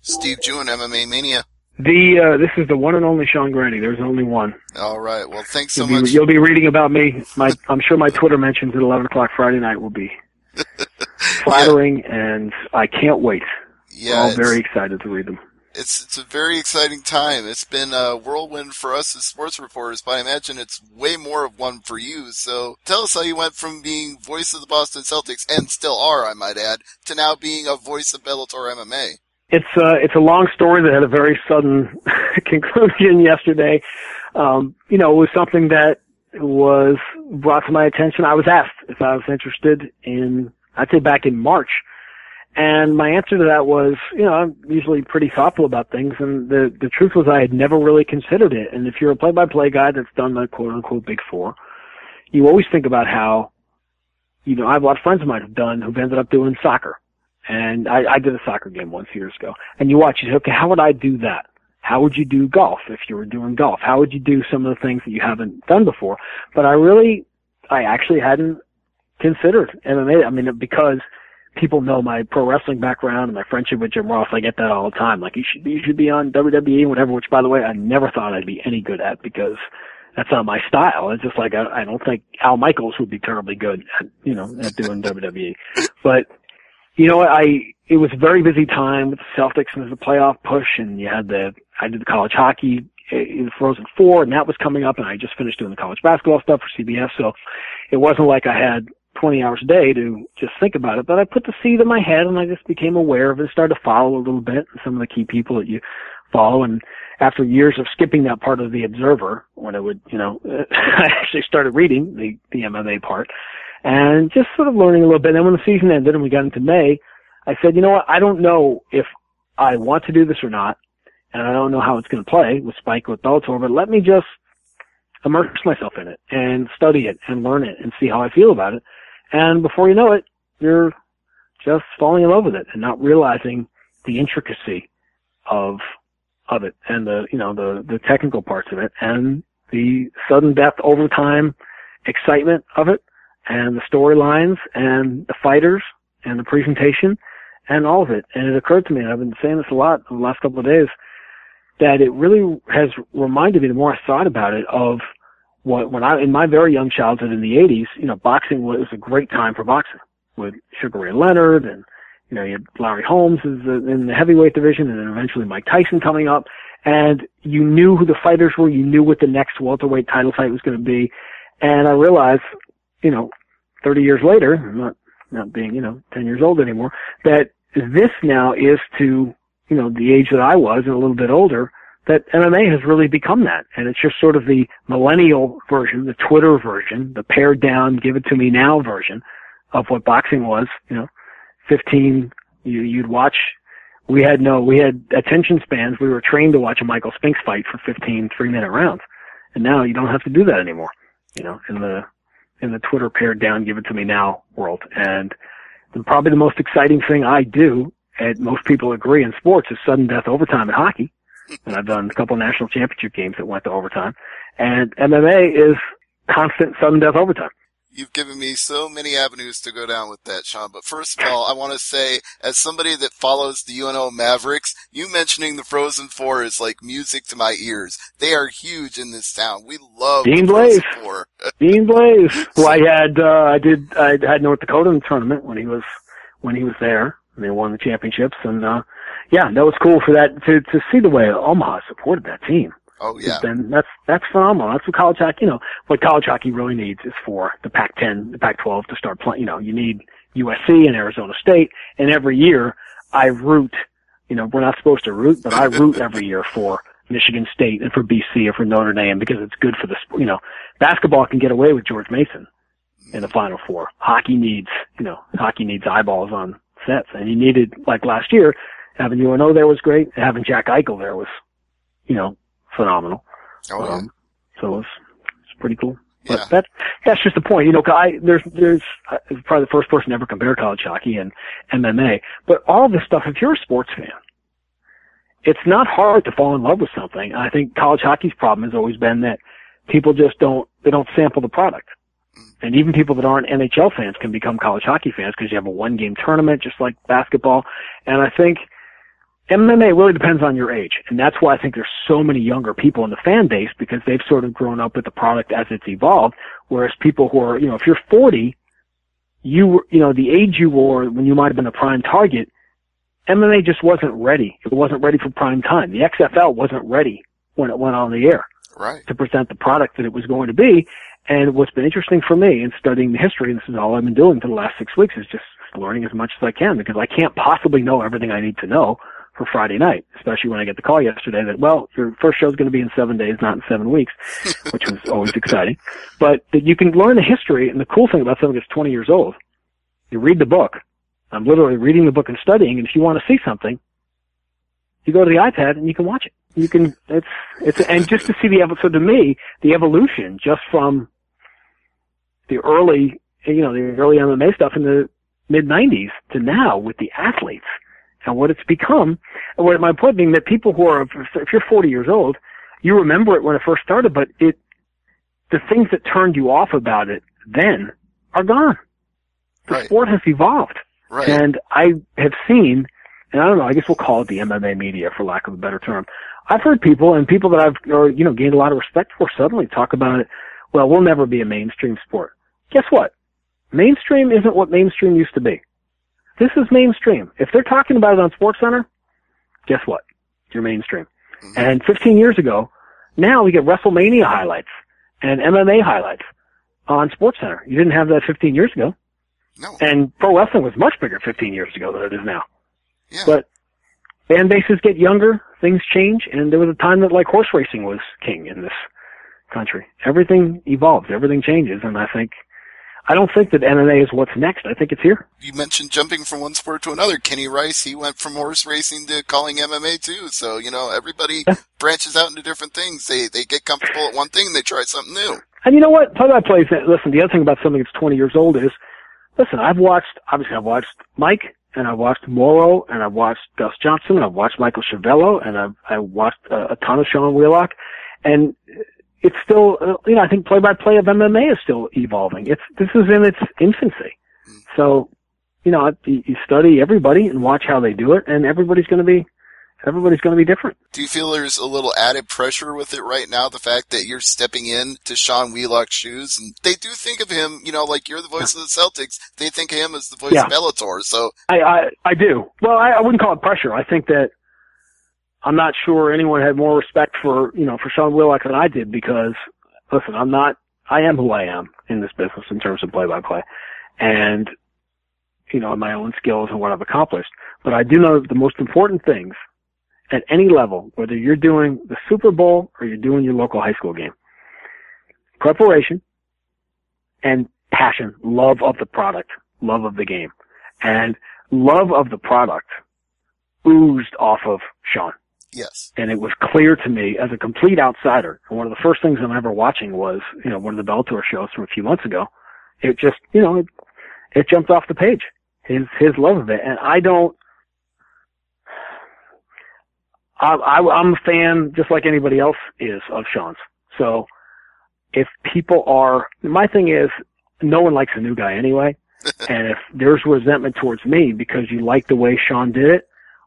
Steve Jewin, MMA Mania. This is the one and only Sean Grande. There's only one. All right. Well, thanks so much. You'll be reading about me. I'm sure my Twitter mentions at 11 o'clock Friday night will be flattering, and I can't wait. Yeah, I'm all very excited to read them. It's a very exciting time. It's been a whirlwind for us as sports reporters, but I imagine it's way more of one for you. So tell us how you went from being voice of the Boston Celtics, and still are, I might add, to now being a voice of Bellator MMA. It's a long story that had a very sudden conclusion yesterday. It was something that was brought to my attention. I was asked if I was interested in, I'd say back in March. And my answer to that was, I'm usually pretty thoughtful about things, and the truth was I had never really considered it. And if you're a play-by-play guy that's done the quote-unquote Big Four, you always think about how, I have a lot of friends of mine who've ended up doing soccer. And I did a soccer game once years ago. And you watch, you say, okay, how would I do that? How would you do golf if you were doing golf? How would you do some of the things that you haven't done before? But I actually hadn't considered MMA. Because people know my pro wrestling background and my friendship with Jim Ross. I get that all the time. Like, you should be on WWE and whatever, which, by the way, I never thought I'd be any good at because that's not my style. It's just like, I don't think Al Michaels would be terribly good at, at doing WWE. But, it was a very busy time with the Celtics and there's a playoff push, and I did the college hockey in the Frozen Four, and that was coming up, and I just finished doing the college basketball stuff for CBS, so it wasn't like I had 20 hours a day to just think about it, but I put the seed in my head and I just became aware of it, started to follow a little bit, some of the key people that you follow, and after years of skipping that part of the Observer, when it would, I actually started reading the MMA part, and just sort of learning a little bit. And then when the season ended and we got into May, I said, you know what, I don't know if I want to do this or not, and I don't know how it's going to play with Spike, with Bellator, but let me just immerse myself in it and study it and learn it and see how I feel about it. And before you know it, you're just falling in love with it and not realizing the intricacy of it and the technical parts of it and the sudden death overtime excitement of it and the storylines and the fighters and the presentation and all of it. And it occurred to me, and I've been saying this a lot over the last couple of days, that it really has reminded me, the more I thought about it, of in my very young childhood in the 80s, boxing was a great time for boxing with Sugar Ray Leonard and, you had Larry Holmes in the heavyweight division and then eventually Mike Tyson coming up. And you knew who the fighters were. You knew what the next welterweight title fight was going to be. And I realized, 30 years later, I'm not being, 10 years old anymore, that this now is to, the age that I was and a little bit older, that MMA has really become that. And it's just sort of the millennial version, the Twitter version, the pared down, give it to me now version of what boxing was, 15, you'd watch. We had attention spans. We were trained to watch a Michael Spinks fight for 15 3-minute rounds. And now you don't have to do that anymore, in the Twitter pared down, give it to me now world. And probably the most exciting thing I do, and most people agree in sports, is sudden death overtime in hockey. And I've done a couple of national championship games that went to overtime. And MMA is constant sudden death overtime. You've given me so many avenues to go down with that, Sean. But first of all, I want to say, as somebody that follows the UNO Mavericks, you mentioning the Frozen Four is like music to my ears. They are huge in this town. We love Dean the Blaze. Frozen Four. Dean Blaze. Well, I had North Dakota in the tournament when he was there, and they won the championships. And that was cool for that to see the way Omaha supported that team. Oh yeah. Then that's phenomenal. That's what college hockey, what college hockey really needs is for the Pac-10, the Pac-12 to start playing. You need USC and Arizona State, and every year I root. We're not supposed to root, but I root every year for Michigan State and for BC or for Notre Dame because it's good for the sport. Basketball can get away with George Mason in the Final Four. Hockey needs eyeballs on sets, and he needed, like last year, having UNO there was great. Having Jack Eichel there was, phenomenal. Oh, yeah. So it's pretty cool. But Yeah. that's just the point. There's probably the first person to ever compare college hockey and MMA. But all this stuff, if you're a sports fan, it's not hard to fall in love with something. I think college hockey's problem has always been that people just don't sample the product. And even people that aren't NHL fans can become college hockey fans because you have a one-game tournament, just like basketball. And I think MMA really depends on your age, and that's why I think there's so many younger people in the fan base, because they've sort of grown up with the product as it's evolved, whereas people who are, if you're 40, the age you were when you might have been a prime target, MMA just wasn't ready. It wasn't ready for prime time. The XFL wasn't ready when it went on the air to present the product that it was going to be. And what's been interesting for me in studying the history, and this is all I've been doing for the last 6 weeks, is just learning as much as I can, because I can't possibly know everything I need to know for Friday night, especially when I get the call yesterday that, well, your first show's going to be in 7 days, not in 7 weeks, which was always exciting. But that you can learn the history, and the cool thing about something that's 20 years old, you read the book. I'm literally reading the book and studying, and if you want to see something, you go to the iPad and you can watch it. You can, and just to see so to me, the evolution just from the early MMA stuff in the mid-90s to now with the athletes and what it's become, and what my point being that people who are, if you're 40 years old, you remember it when it first started, but the things that turned you off about it then are gone. The sport has evolved. Right. And I have seen, and I don't know, I guess we'll call it the MMA media for lack of a better term. I've heard people that I've gained a lot of respect for suddenly talk about it. Well, we'll never be a mainstream sport. Guess what? Mainstream isn't what mainstream used to be. This is mainstream. If they're talking about it on SportsCenter, guess what? You're mainstream. Mm-hmm. And 15 years ago, now we get WrestleMania highlights and MMA highlights on SportsCenter. You didn't have that 15 years ago. No. And pro wrestling was much bigger 15 years ago than it is now. Yeah. But fan bases get younger, things change, and there was a time that horse racing was king in this country. Everything evolves, everything changes, and I don't think that MMA is what's next. I think it's here. You mentioned jumping from one sport to another. Kenny Rice, he went from horse racing to calling MMA too. So, everybody branches out into different things. They get comfortable at one thing and they try something new. And you know what? Play-by-play, listen, the other thing about something that's 20 years old is, listen, I've watched Mike, and I've watched Morrow, and I've watched Gus Johnson, and I've watched Michael Chiavello, and I've watched a ton of Sean Wheelock, and it's still, I think play-by-play of MMA is still evolving. This is in its infancy. So, you study everybody and watch how they do it, and everybody's going to be different. Do you feel there's a little added pressure with it right now, the fact that you're stepping in to Sean Wheelock's shoes? And they do think of him, like you're the voice of the Celtics. They think of him as the voice of Bellator. So I do. Well, I wouldn't call it pressure. I think that I'm not sure anyone had more respect for Sean Wheelock than I did, because, listen, I am who I am in this business in terms of play-by-play. And, my own skills and what I've accomplished. But I do know that the most important things at any level, whether you're doing the Super Bowl or you're doing your local high school game, preparation and passion, love of the product, love of the game. And love of the product oozed off of Sean. Yes. And it was clear to me as a complete outsider. And one of the first things I'm ever watching was, one of the Bellator shows from a few months ago. It just, it jumped off the page. His love of it. And I'm a fan, just like anybody else is, of Sean's. So if people my thing is, no one likes a new guy anyway. And if there's resentment towards me because you like the way Sean did it,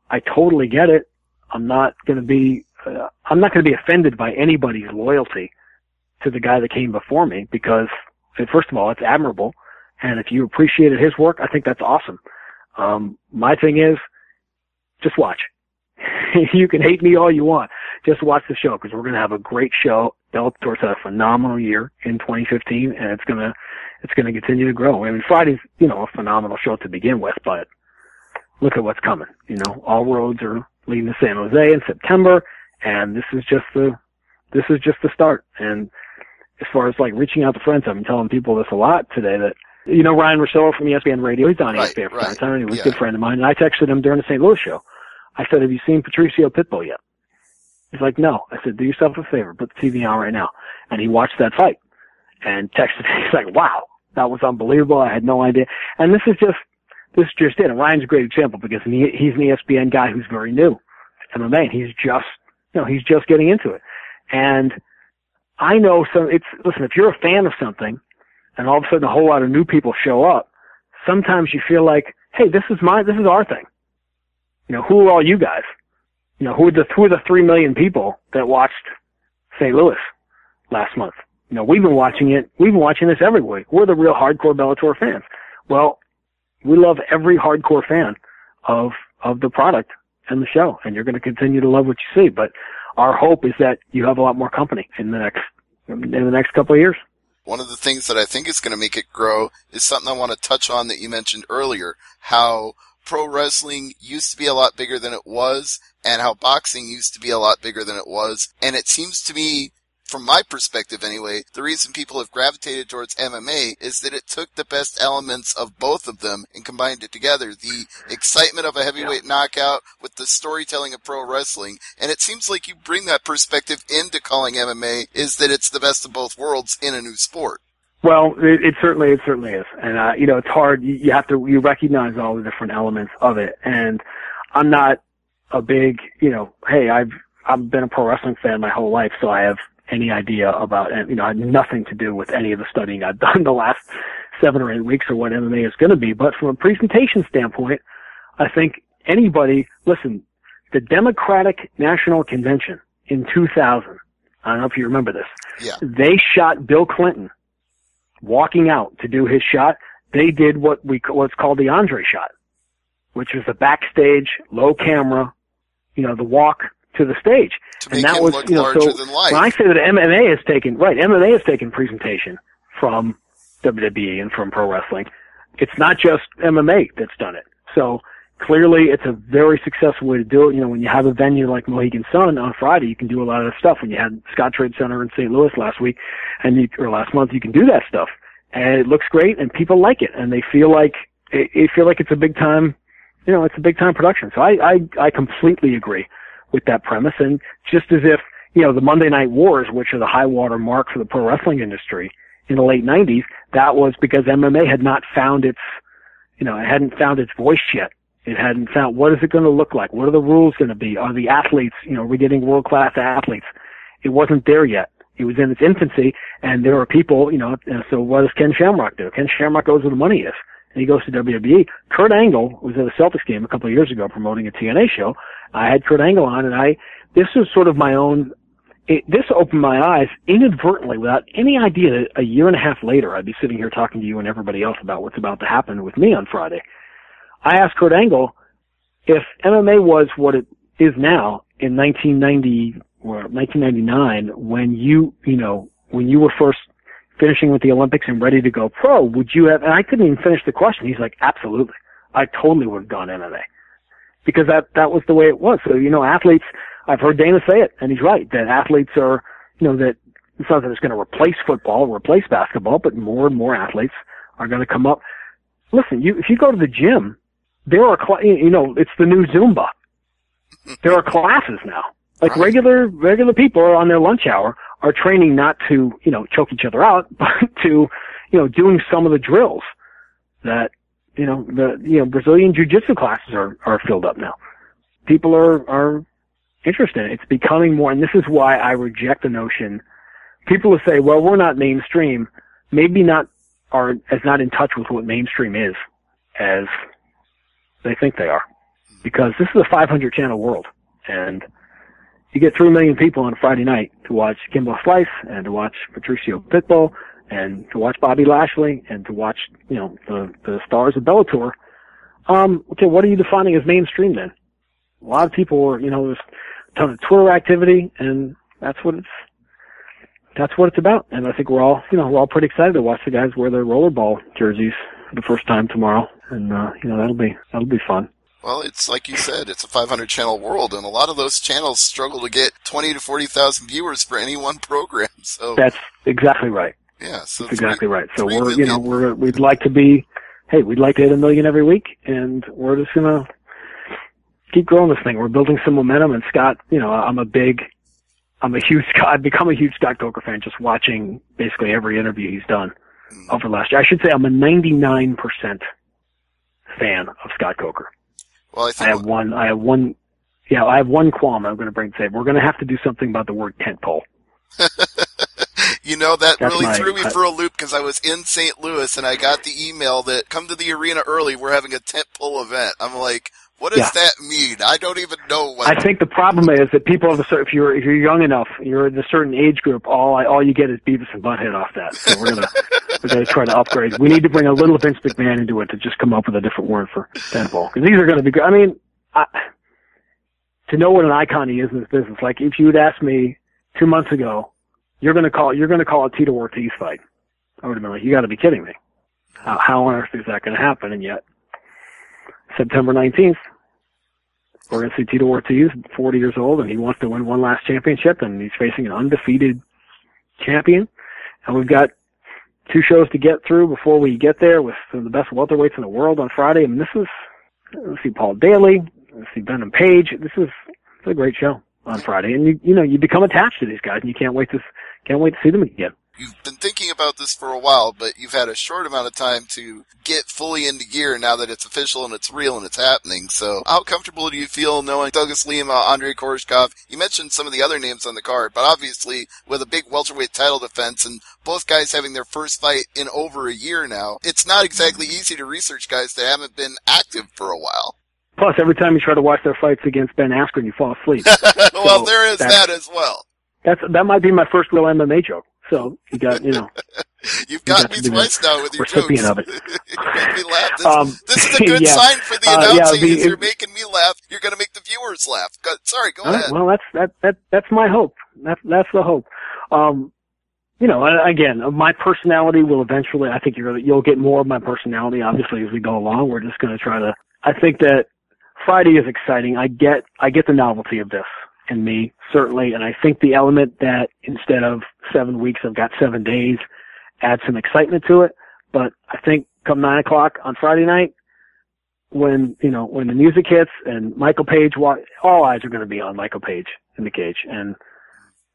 I totally get it. I'm not going to be offended by anybody's loyalty to the guy that came before me, because first of all, it's admirable. And if you appreciated his work, I think that's awesome. My thing is, just watch. You can hate me all you want. Just watch the show, because we're going to have a great show. Bellator's had a phenomenal year in 2015, and it's going to continue to grow. I mean, Friday's, a phenomenal show to begin with, but look at what's coming. All roads are leading to San Jose in September, and this is just the start. And as far as reaching out to friends, I've been telling people this a lot today, that Ryan Russillo from ESPN Radio, he's on ESPN for some time. He was a good friend of mine, and I texted him during the St. Louis show. I said, have you seen Patricio Pitbull yet? He's like, no. I said, do yourself a favor, put the TV on right now. And he watched that fight and texted me. He's like, wow, that was unbelievable. I had no idea. And this is just it. And Ryan's a great example, because he's an ESPN guy who's very new to MMA, and he's just getting into it. And I know listen, if you're a fan of something and all of a sudden a whole lot of new people show up, sometimes you feel like, hey, this is our thing. Who are all you guys? You know, who are the 3 million people that watched St. Louis last month? You know, we've been watching it. We've been watching this every week. We're the real hardcore Bellator fans. Well, we love every hardcore fan of the product and the show, and you're going to continue to love what you see. But our hope is that you have a lot more company in the next couple of years. One of the things that I think is going to make it grow is something I want to touch on that you mentioned earlier, how pro wrestling used to be a lot bigger than it was, and how boxing used to be a lot bigger than it was. And it seems to me, from my perspective anyway, the reason people have gravitated towards MMA is that it took the best elements of both of them and combined it together. The excitement of a heavyweight knockout with the storytelling of pro wrestling. And it seems like you bring that perspective into calling MMA, is that it's the best of both worlds in a new sport. Well, it certainly is. And, you know, it's hard. You recognize all the different elements of it. And I'm not a big, you know, hey, I've been a pro wrestling fan my whole life, so I have any idea about, you know, I had nothing to do with any of the studying I've done the last 7 or 8 weeks or what MMA is going to be. But from a presentation standpoint, I think anybody, listen, the Democratic National Convention in 2000, I don't know if you remember this. Yeah. They shot Bill Clinton walking out to do his shot. They did what's called the Andre shot, which was the backstage, low camera, you know, the walk to the stage. To make him look larger than life. When I say that MMA has taken presentation from WWE and from pro wrestling. It's not just MMA that's done it. So clearly it's a very successful way to do it. You know, when you have a venue like Mohegan Sun on Friday, you can do a lot of that stuff. When you had Scott Trade Center in St. Louis last week or last month, you can do that stuff. And it looks great and people like it and they feel like it's a big time, you know, it's a big time production. So I completely agree with that premise. And just as if, you know, the Monday Night Wars, which are the high water mark for the pro wrestling industry in the late 90s, that was because MMA had not found its, you know, it hadn't found its voice yet. It hadn't found, what is it going to look like? What are the rules going to be? Are the athletes, you know, are we getting world-class athletes? It wasn't there yet. It was in its infancy, and there are people, you know, so what does Ken Shamrock do? Ken Shamrock goes where the money is, and he goes to WWE. Kurt Angle was at a Celtics game a couple of years ago promoting a TNA show. I had Kurt Angle on, and this was sort of my own, this opened my eyes inadvertently without any idea that a year and a half later I'd be sitting here talking to you and everybody else about what's about to happen with me on Friday. I asked Kurt Angle if MMA was what it is now in 1990 or 1999 when you were first finishing with the Olympics and ready to go pro, would you have, and I couldn't even finish the question. He's like, absolutely. I totally would have gone MMA. Because that was the way it was. So, you know, athletes, I've heard Dana say it, and he's right, that athletes are, you know, that it's not that it's going to replace football, replace basketball, but more and more athletes are going to come up. Listen, if you go to the gym, there are, you know, it's the new Zumba. There are classes now. Like regular people are on their lunch hour are training not to, you know, choke each other out, but to, you know, doing some of the drills that, you know, Brazilian jiu-jitsu classes are filled up now. People are interested in it. It's becoming more, and this is why I reject the notion. People who say, well, we're not mainstream, maybe not in touch with what mainstream is as they think they are. Because this is a 500 channel world, and you get 3 million people on a Friday night to watch Kimbo Slice and to watch Patricio Pitbull and to watch Bobby Lashley and to watch, you know, the stars of Bellator. Okay, what are you defining as mainstream then? A lot of people are, you know, there's a ton of Twitter activity, and that's what it's about. And I think we're all pretty excited to watch the guys wear their rollerball jerseys for the first time tomorrow. And, you know, that'll be fun. Well, it's like you said, it's a 500 channel world, and a lot of those channels struggle to get 20 to 40,000 viewers for any one program. So that's exactly right. Yeah, so that's exactly right. So we'd like to hit 1 million every week, and we're just gonna keep growing this thing. We're building some momentum, and Scott, you know, I've become a huge Scott Coker fan just watching basically every interview he's done over last year. I should say I'm a 99% fan of Scott Coker. Well, I have one qualm I'm going to bring to say. We're going to have to do something about the word tentpole. You know, that really threw me for a loop because I was in St. Louis and I got the email that come to the arena early. We're having a tentpole event. I'm like, What does that mean? I don't even know what. I think the problem is that people of a certain, if you're young enough, you're in a certain age group, all you get is Beavis and Butthead off that. So we're gonna try to upgrade. We need to bring a little Vince McMahon into it to just come up with a different word for Deadpool, because these are going to be good. I mean, to know what an icon he is in this business, like if you had asked me 2 months ago, you're going to call a Tito Ortiz fight, I would have been like, you got to be kidding me. How on earth is that going to happen? And yet, September 19th, we're going to see Tito Ortiz, 40 years old, and he wants to win one last championship, and he's facing an undefeated champion. And we've got 2 shows to get through before we get there with some of the best welterweights in the world on Friday. I mean, let's see Paul Daly, let's see Venom Page. It's a great show on Friday. And you become attached to these guys, and you can't wait to see them again. You've been thinking about this for a while, but you've had a short amount of time to get fully into gear now that it's official and it's real and it's happening. So how comfortable do you feel knowing Douglas Lima, Andrei Koreshkov? You mentioned some of the other names on the card, but obviously with a big welterweight title defense and both guys having their first fight in over a year now, it's not exactly easy to research guys that haven't been active for a while. Plus, every time you try to watch their fights against Ben Askren, you fall asleep. Well, there is that as well. That might be my first real MMA joke. So you got, You've got me twice now with your jokes. Of it. You make me laugh. This is a good sign for the announcing. If you're making me laugh, you're going to make the viewers laugh. Sorry, go ahead. Well, that's my hope. That's the hope. Again, my personality will eventually. I think you'll get more of my personality, obviously, as we go along. We're just going to try to. I think that Friday is exciting. I get the novelty of this. And me, certainly, and I think the element that instead of 7 weeks, I've got 7 days, adds some excitement to it. But I think come 9 o'clock on Friday night, when the music hits and Michael Page, all eyes are going to be on Michael Page in the cage. And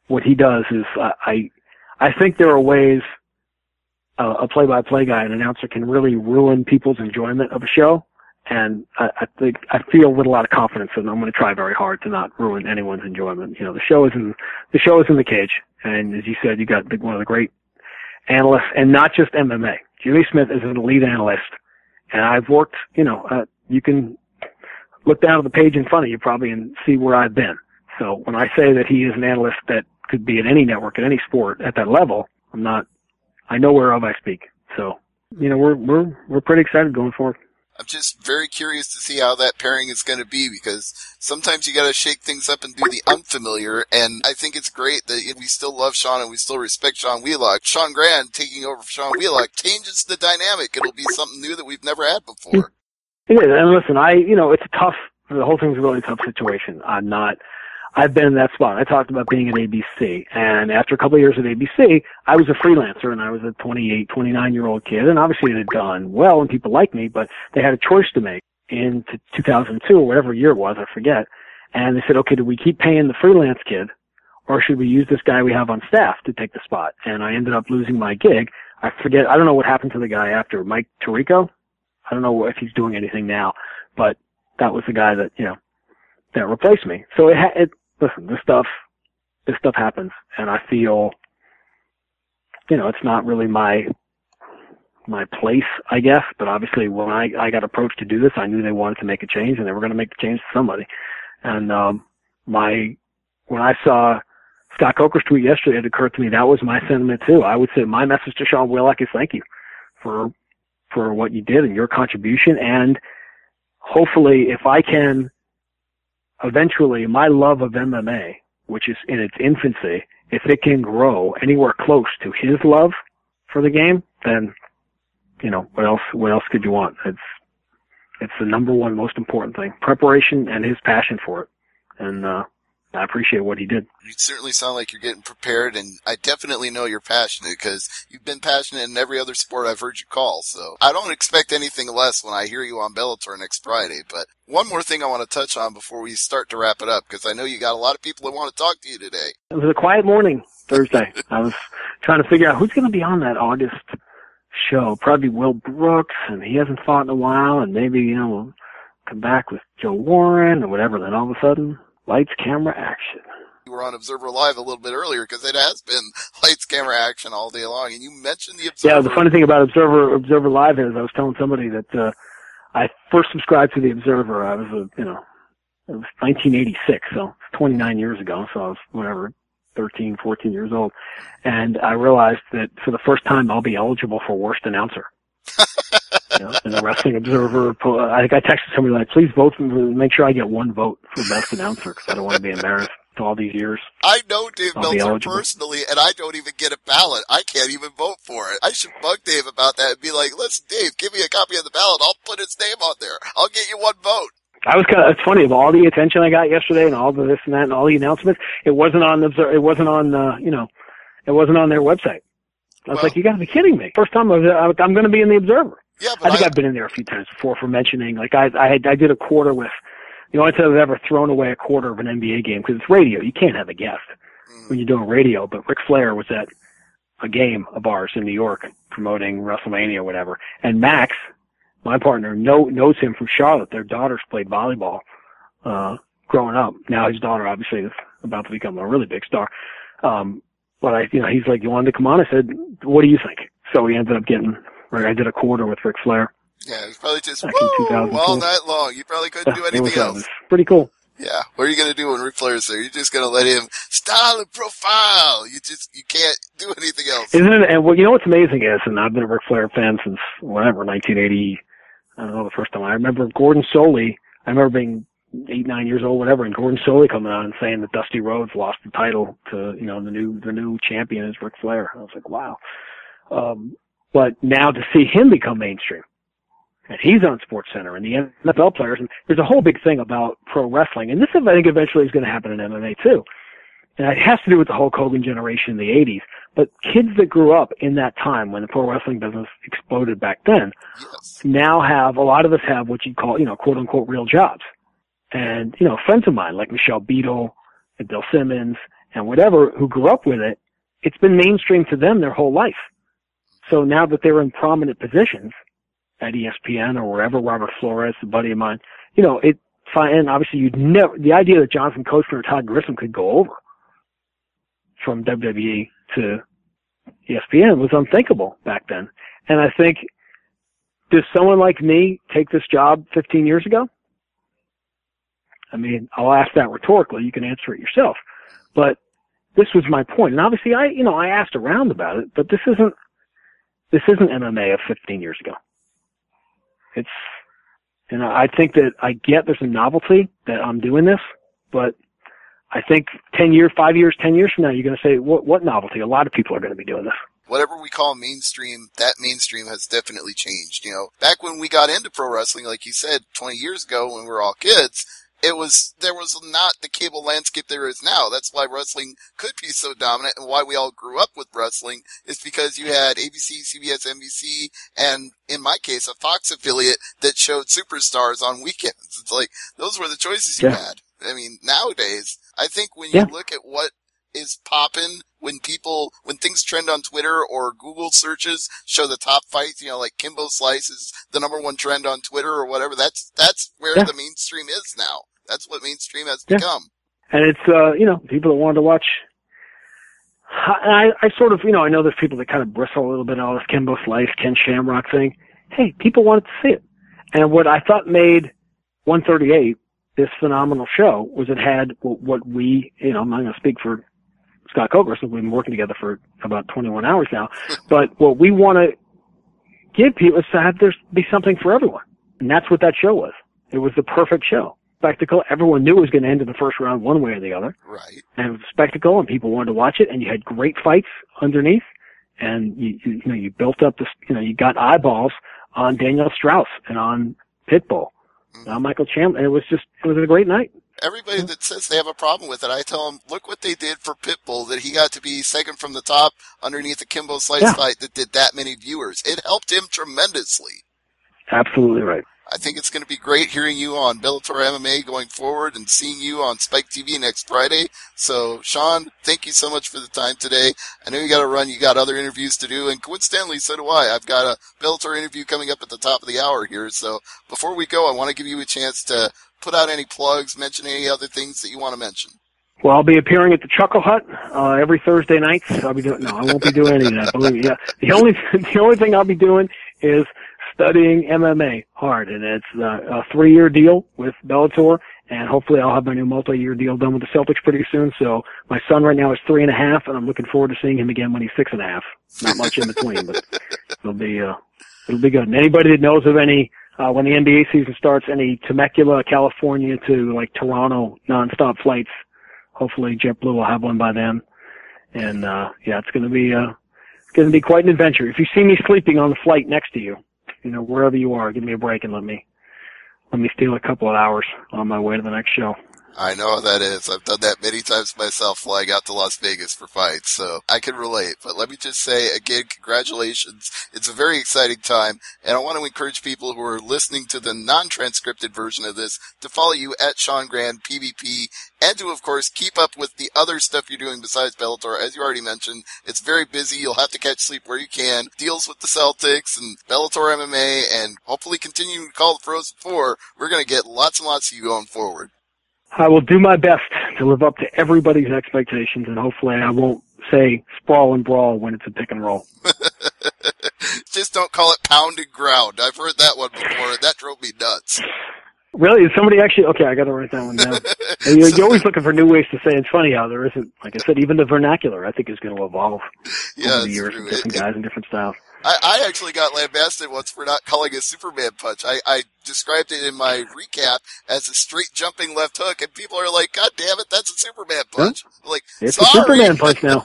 what he does is, I think there are ways a play-by-play guy, an announcer, can really ruin people's enjoyment of a show. And I feel with a lot of confidence that I'm going to try very hard to not ruin anyone's enjoyment. The show is in the cage. And as you said, you got one of the great analysts, and not just MMA. Jimmy Smith is an elite analyst. And I've worked, you can look down at the page in front of you probably and see where I've been. So when I say that he is an analyst that could be at any network, at any sport, at that level, I know whereof I speak. So, we're pretty excited going forward. I'm just very curious to see how that pairing is going to be, because sometimes you got to shake things up and do the unfamiliar. And I think it's great that we still love Sean and we still respect Sean Wheelock. Sean Grande taking over for Sean Wheelock changes the dynamic. It'll be something new that we've never had before. It is. And listen, the whole thing's a really tough situation. I've been in that spot. I talked about being at ABC, and after a couple of years at ABC, I was a freelancer, and I was a 28, 29-year-old kid, and obviously it had gone well, and people liked me, but they had a choice to make in 2002, or whatever year it was, I forget, and they said, okay, do we keep paying the freelance kid, or should we use this guy we have on staff to take the spot? And I ended up losing my gig. I don't know what happened to the guy after, Mike Tirico. I don't know if he's doing anything now, but that was the guy that, that replaced me. So listen, this stuff happens, and I feel, it's not really my place, I guess, but obviously when I got approached to do this, I knew they wanted to make a change, and they were going to make the change to somebody. And, when I saw Scott Coker's tweet yesterday, it occurred to me that was my sentiment too. I would say my message to Sean Wheelock is thank you for what you did and your contribution, and hopefully if I can, eventually, my love of MMA, which is in its infancy, if it can grow anywhere close to his love for the game, then, what else could you want? It's the number one most important thing. Preparation and his passion for it. And, I appreciate what he did. You certainly sound like you're getting prepared, and I definitely know you're passionate, because you've been passionate in every other sport I've heard you call. So I don't expect anything less when I hear you on Bellator next Friday. But one more thing I want to touch on before we start to wrap it up, because I know you got a lot of people that want to talk to you today. It was a quiet morning Thursday. I was trying to figure out who's going to be on that August show. Probably Will Brooks, and he hasn't fought in a while, and maybe, we'll come back with Joe Warren or whatever. Then all of a sudden, lights, camera, action. You were on Observer Live a little bit earlier, because it has been lights, camera, action all day long, and you mentioned the Observer. Yeah, the funny thing about Observer Live is I was telling somebody that I first subscribed to the Observer. I was it was 1986, so 29 years ago. So I was, whatever, 13, 14 years old. And I realized that for the first time I'll be eligible for worst announcer. In the Wrestling Observer, I think I texted somebody like, please vote for me, make sure I get one vote for best announcer, because I don't want to be embarrassed to all these years. I know Dave Meltzer personally, and I don't even get a ballot. I can't even vote for it. I should bug Dave about that and be like, listen, Dave, give me a copy of the ballot. I'll put his name on there. I'll get you one vote. It's funny, of all the attention I got yesterday and all the this and that and all the announcements, it wasn't on it wasn't on their website. I was like, you gotta be kidding me. First time I'm gonna be in the Observer. Yeah, but I think I've been in there a few times before for mentioning, like I did a quarter with, the only time I've ever thrown away a quarter of an NBA game, because it's radio, you can't have a guest when you're doing radio, but Ric Flair was at a game of ours in New York promoting WrestleMania or whatever, and Max, my partner, knows him from Charlotte. Their daughters played volleyball, growing up. Now his daughter obviously is about to become a really big star. But he's like, you wanted to come on? I said, what do you think? So he ended up I did a quarter with Ric Flair. Yeah, it was probably just, all night long. You probably couldn't do anything else. It was pretty cool. Yeah. What are you going to do when Ric Flair's there? You're just going to let him style and profile. You can't do anything else. Isn't it? And what's amazing is, and I've been a Ric Flair fan since, 1980, I don't know, the first time. I remember Gordon Soley, I remember being 8, 9 years old, whatever, and Gordon Soley coming out and saying that Dusty Rhodes lost the title to, the new champion is Ric Flair. I was like, wow. But now to see him become mainstream, and he's on SportsCenter, and the NFL players, and there's a whole big thing about pro wrestling, and this I think eventually is going to happen in MMA too. And it has to do with the Hulk Hogan generation in the 80s. But kids that grew up in that time when the pro wrestling business exploded back then, now a lot of us have what you call, quote unquote real jobs. And, friends of mine like Michelle Beadle and Bill Simmons and whatever who grew up with it, it's been mainstream to them their whole life. So now that they're in prominent positions at ESPN or wherever, Robert Flores, a buddy of mine, and obviously the idea that Jonathan Coachman or Todd Grissom could go over from WWE to ESPN was unthinkable back then. And I think, does someone like me take this job 15 years ago? I mean, I'll ask that rhetorically. You can answer it yourself. But this was my point. And obviously I asked around about it, but this isn't MMA of 15 years ago. I think that I get there's a novelty that I'm doing this, but I think 10 years from now, you're going to say, what novelty? A lot of people are going to be doing this. Whatever we call mainstream, that mainstream has definitely changed. Back when we got into pro wrestling, like you said, 20 years ago when we were all kids, there was not the cable landscape there is now. That's why wrestling could be so dominant, and why we all grew up with wrestling is because you had ABC, CBS, NBC, and in my case, a Fox affiliate that showed superstars on weekends. It's like, those were the choices you had. I mean, nowadays, I think when you look at what is poppin', when things trend on Twitter or Google searches show the top fights, like Kimbo Slice is the number one trend on Twitter or whatever, that's where the mainstream is now. That's what mainstream has become. And it's, people that wanted to watch. I sort of, I know there's people that kind of bristle a little bit on this Kimbo Slice, Ken Shamrock thing. Hey, people wanted to see it. And what I thought made 138 this phenomenal show was it had what we, I'm not going to speak for Scott Coker, so we've been working together for about 21 hours now. But what we want to give people is to have there be something for everyone. And that's what that show was. It was the perfect show. Spectacle. Everyone knew it was going to end in the first round one way or the other. Right. And it was a spectacle, and people wanted to watch it, and you had great fights underneath. And you built up this, you got eyeballs on Daniel Strauss and on Pitbull, on Michael Chandler. And it was a great night. Everybody that says they have a problem with it, I tell them, look what they did for Pitbull, that he got to be second from the top underneath the Kimbo Slice fight that did that many viewers. It helped him tremendously. Absolutely right. I think it's going to be great hearing you on Bellator MMA going forward and seeing you on Spike TV next Friday. So, Sean, thank you so much for the time today. I know you got to run. You got other interviews to do, and coincidentally, so do I. I've got a Bellator interview coming up at the top of the hour here. So, before we go, I want to give you a chance to put out any plugs, mention any other things that you want to mention. Well, I'll be appearing at the Chuckle Hut every Thursday night. I won't be doing any of that. Believe me. Yeah. The only thing I'll be doing is studying MMA hard, and it's a 3-year deal with Bellator, and hopefully I'll have my new multi-year deal done with the Celtics pretty soon. So my son right now is 3.5, and I'm looking forward to seeing him again when he's 6.5. Not much in between, but it'll be good. And anybody that knows of any, when the NBA season starts, any Temecula, California to like Toronto nonstop flights, hopefully JetBlue will have one by then. And it's going to be quite an adventure. If you see me sleeping on the flight next to you, wherever you are, give me a break and let me steal a couple of hours on my way to the next show. I know how that is. I've done that many times myself, flying out to Las Vegas for fights, so I can relate. But let me just say again, congratulations. It's a very exciting time, and I want to encourage people who are listening to the non-transcripted version of this to follow you at Sean Grande, PvP, and to, of course, keep up with the other stuff you're doing besides Bellator. As you already mentioned, it's very busy. You'll have to catch sleep where you can. Deals with the Celtics and Bellator MMA, and hopefully continuing to call the Frozen Four. We're going to get lots and lots of you going forward. I will do my best to live up to everybody's expectations, and hopefully I won't say sprawl and brawl when it's a pick and roll. Just don't call it pound and ground. I've heard that one before, and that drove me nuts. Really? Is somebody actually? Okay, I got to write that one down. You're always looking for new ways to say it. It's funny how there isn't, like I said, even the vernacular I think is going to evolve over the years with different guys and different styles. I actually got lambasted once for not calling a Superman punch. I described it in my recap as a straight jumping left hook, and people are like, God damn it, that's a Superman punch. Huh? I'm like, it's sorry. a Superman punch now.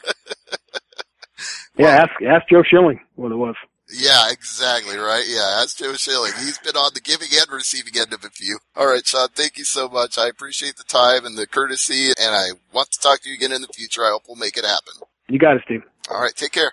Well, ask Joe Schilling what it was. Yeah, exactly, right? Yeah, ask Joe Schilling. He's been on the giving and receiving end of a few. All right, Sean, thank you so much. I appreciate the time and the courtesy, and I want to talk to you again in the future. I hope we'll make it happen. You got it, Steve. All right, take care.